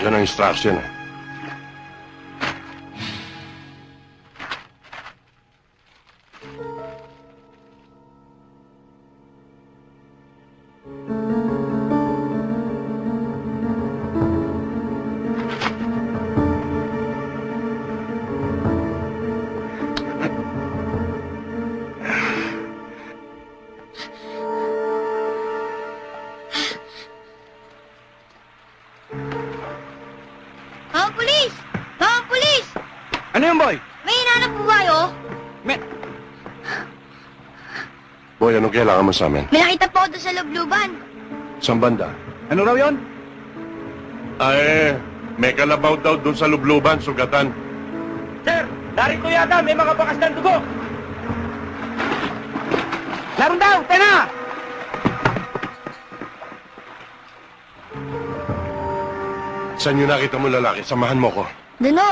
Yan ang instruction. Mga pulis! Mga pulis! Ano yun, boy? May hinanap po ba kayo? Boy, anong kailangan mo sa amin? May nakita po ako doon sa lubluban. Saan banda? Ano raw yun? Ay, may kalabaw daw doon sa lubluban, sugatan. Sir, narito yata may mga bakas ng dugo. Laron daw, tena! Saan nyo nakita mo lalaki? Samahan mo ko. Duno!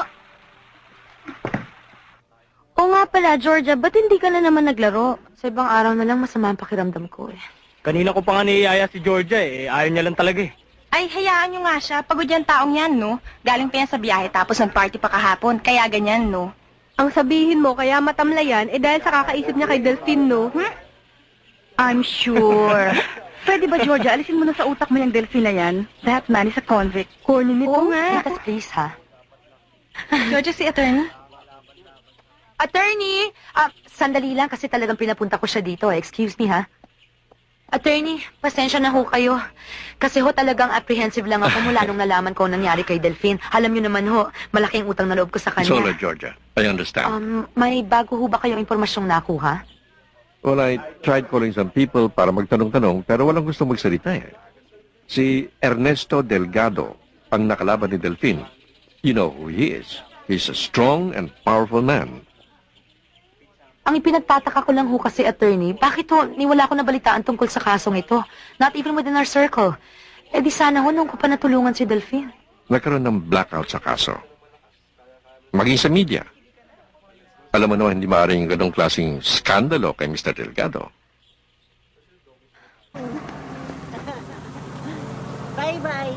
Oo nga pala, Georgia, ba't hindi ka na naman naglaro? Sa ibang araw na lang masama ang pakiramdam ko eh. Kanina ko pa nga niyaya si Georgia eh. Ayaw niya lang talaga eh. Ay, hayaan nyo nga siya. Pagod yan taong yan, no? Galing pa yan sa biyahe tapos nag-party pa kahapon. Kaya ganyan, no? Ang sabihin mo, kaya matamlayan, eh dahil sa kakaisip niya kay Delphine, no? I'm sure. Pwede ba, Georgia, alisin mo na sa utak mo yung Delphine na yan? That man is a convict. Corny nito. Oo nga. Lucas, please, ha? Georgia, si attorney? Attorney! Sandali lang kasi talagang pinapunta ko siya dito. Excuse me, ha? Attorney, pasensya na ho kayo. Kasi ho talagang apprehensive lang ako mula nung nalaman ko ang nangyari kay Delphine. Alam niyo naman ho, malaking utang na loob ko sa It's all kanya. right, Georgia. I understand. May bago ho ba kayong impormasyong nakuha? Well, I tried calling some people para magtanong-tanong, pero walang gusto magsalita eh. Si Ernesto Delgado, ang nakalaban ni Delphine. You know who he is. He's a strong and powerful man. Ang ipinagtataka ko lang ho kasi, attorney, bakit ho niwala ko nabalitaan tungkol sa kasong ito? Not even within our circle. Eh di sana ho nung ko pa natulungan si Delphine. Nagkaroon ng blackout sa kaso. Maging sa media. Alam mo naman, hindi maaaring ganong klaseng skandalo kay Mr. Delgado. Bye-bye.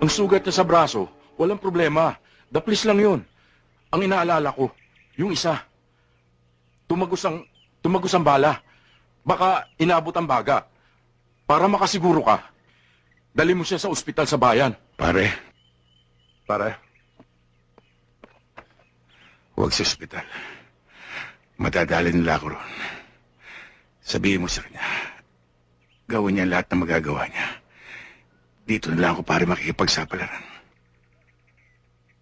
Ang sugat niya sa braso, walang problema. Daplis lang yun. Ang inaalala ko, yung isa. Tumagos ang bala. Baka inabot ang baga. Para makasiguro ka, dali mo siya sa ospital sa bayan. Pare. Huwag sa ospital. Madadali nila ako ron. Sabihin mo sa kanya, gawin niya lahat ng magagawa niya. Dito na lang ako pare makikipagsapalaran.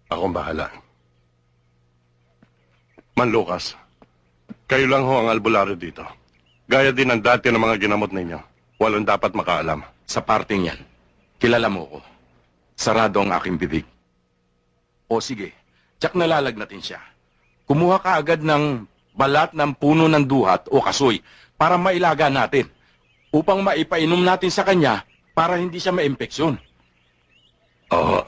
Akong bahala. Man Lucas, kayo lang ho ang albularyo dito. Gaya din ang dati ng mga ginamot ninyo. Walang dapat makaalam. Sa parting yan, kilala mo ko. Sarado ang aking bibig. O sige, tsak nalalagnatin siya. Kumuha ka agad ng balat ng puno ng duhat o kasoy para mailaga natin. Upang maipainom natin sa kanya para hindi siya ma-impeksyon. Oo.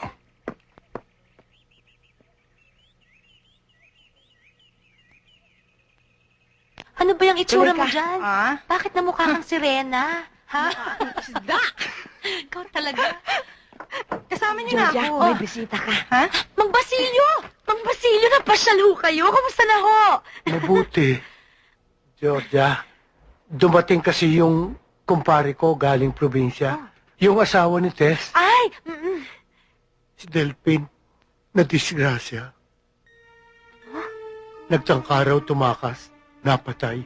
Ano ba yung itsura Tuloy mo ka. dyan? Ah? Bakit namukha kang sirena? Ha? Isda! Ikaw talaga. Kasama niyo na Georgia, ako. may bisita ka. Ha? Mang Basilio! Mang Basilio, napasyal ho kayo. Kamusta na ho? Mabuti. Georgia, dumating kasi yung kumpare ko galing probinsya. Yung asawa ni Tess, Ay! si Delphine, na disgrasya. Nagtangkaraw tumakas, napatay.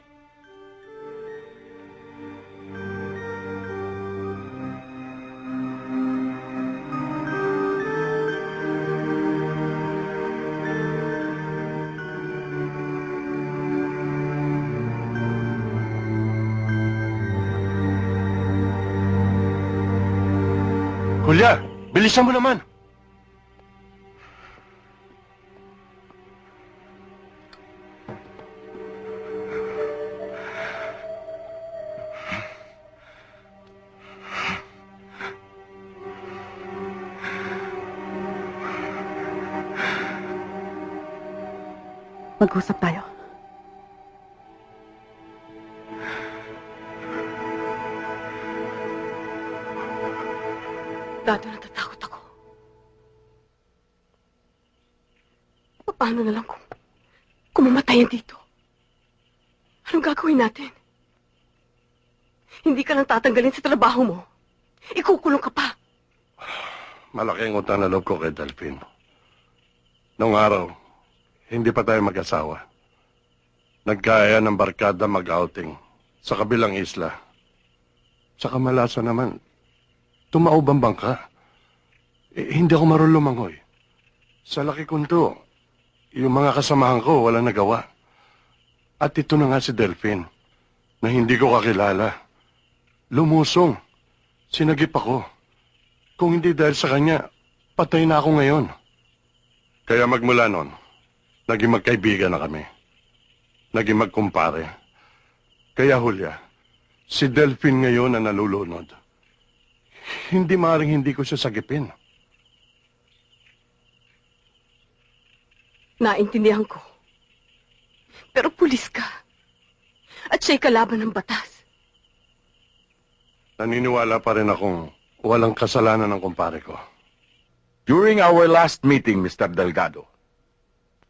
Kulya, bilisan mo naman. Mag-usap tayo. Dado, natatakot ako. Paano na lang kung mamatayan dito? Anong gagawin natin? Hindi ka lang tatanggalin sa trabaho mo. Ikukulong ka pa. Malaking utang na loob ko kay Delphine. Noong araw, hindi pa tayo mag-asawa. Nagkaya ng barkada mag-outing sa kabilang isla. Sa Kamalasa naman, tumaob ang bangka. Hindi ako marunong lumangoy. Sa laki kunto, yung mga kasamahan ko walang nagawa. At ito na nga si Delphine, na hindi ko kakilala. Lumusong. Sinagip ako. Kung hindi dahil sa kanya, patay na ako ngayon. Kaya magmula nun, naging magkaibigan na kami. Naging magkumpare. Kaya Julia, si Delphine ngayon na nalulunod. Hindi maaaring hindi ko siya sagipin. Naintindihan ko. Pero pulis ka. At siya'y kalaban ng batas. Naniniwala pa rin akong walang kasalanan ng kumpare ko. During our last meeting, Mr. Delgado,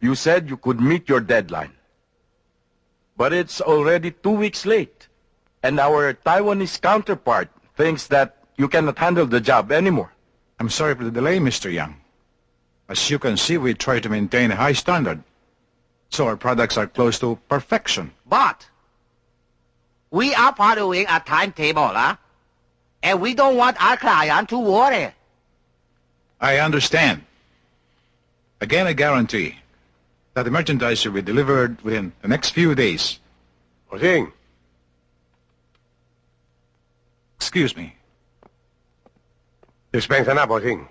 you said you could meet your deadline. But it's already 2 weeks late, and our Taiwanese counterpart thinks that you cannot handle the job anymore. I'm sorry for the delay, Mr. Yang. As you can see, we try to maintain a high standard. So our products are close to perfection. But we are following a timetable, and we don't want our client to worry. I understand. Again, I guarantee that the merchandise will be delivered within the next few days. Osing, Excuse me. dispensa na, bossing.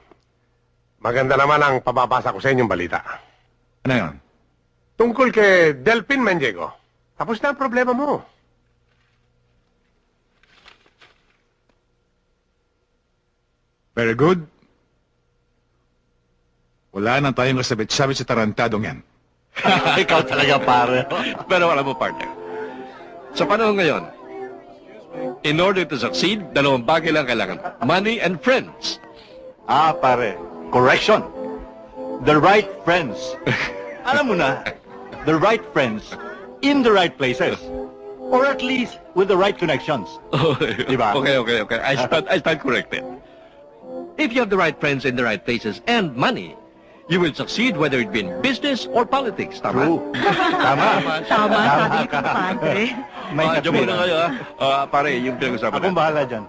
Maganda naman ang pababasa ko sa inyong balita. Ano yun? Tungkol kay Delphine Mandiego. Tapos na ang problema mo. Very good. Wala na tayong kasabit-sabit sa tarantadong yan. Ikaw talaga, pare. Pero alam mo, partner, sa panahon ngayon, in order to succeed, dalawang bagay lang kailangan. Money and friends. Pare. Correction. The right friends. Alam mo na, the right friends in the right places. Or at least with the right connections. Diba? Okay. I stand corrected. If you have the right friends in the right places and money, you will succeed whether it be in business or politics. Tama? True. Tama. Tama, sabi ni Kumpante. May Diyan muna kayo, ha? Pare, yung pinag-usapan Akong bahala dyan.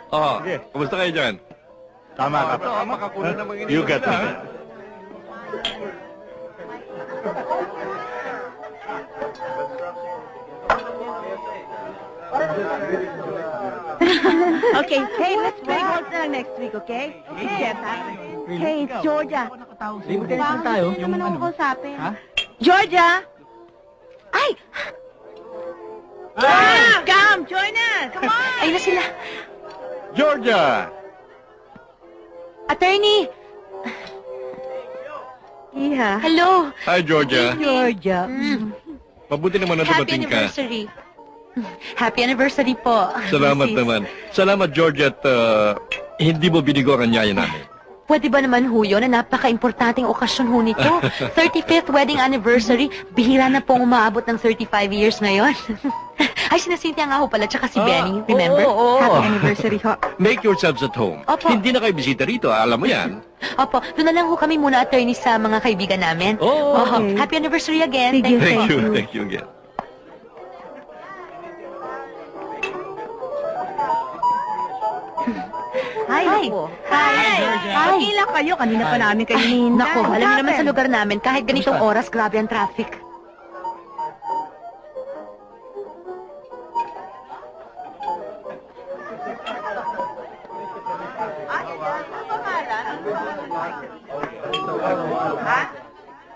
Sige. Kumusta kayo dyan? Tama ka. Makakunan naman You get it. Okay, hey, let's play golf na lang next week, okay? Yes, Hey, it's Georgia. Bakit tayo? Yung naman ako kausapin. Georgia! Ay! Come, join us! Come on! Ayun na sila. Georgia! Attorney! Iha. Hello! Hi, Georgia. Georgia. Mabuti naman na Happy dumating ka. anniversary. Happy anniversary po. Salamat Mrs. naman. Salamat, Georgia, at hindi mo binigo ang anyaya namin. Pwede ba naman ho yun na napaka-importanting okasyon ho nito? 35th wedding anniversary. Bihira na pong umaabot ng 35 years ngayon. Ay, sinasintia nga ho pala, tsaka si Benny, remember? Happy anniversary ho. Make yourselves at home. Opo. Hindi na kayo bisita rito, alam mo yan. Opo, doon na lang ho kami muna, attorney, sa mga kaibigan namin. Oh, Oho, okay. happy anniversary again. Sige. Thank you again. Hi, naku. Hi. Hi. Okay lang kayo. Kanina pa namin kayo hinihintay. Nako, alam niyo naman sa Happen. lugar namin, kahit ganitong oras, grabe ang traffic.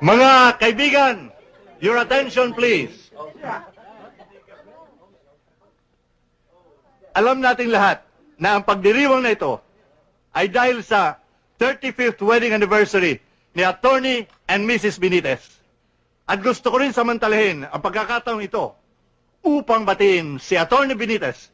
Mga kaibigan, your attention please. Alam nating lahat na ang pagdiriwang na ito ay dahil sa 35th wedding anniversary ni Attorney and Mrs. Benitez. At gusto ko rin samantalahin ang pagkakataong ito upang batiin si Attorney Benitez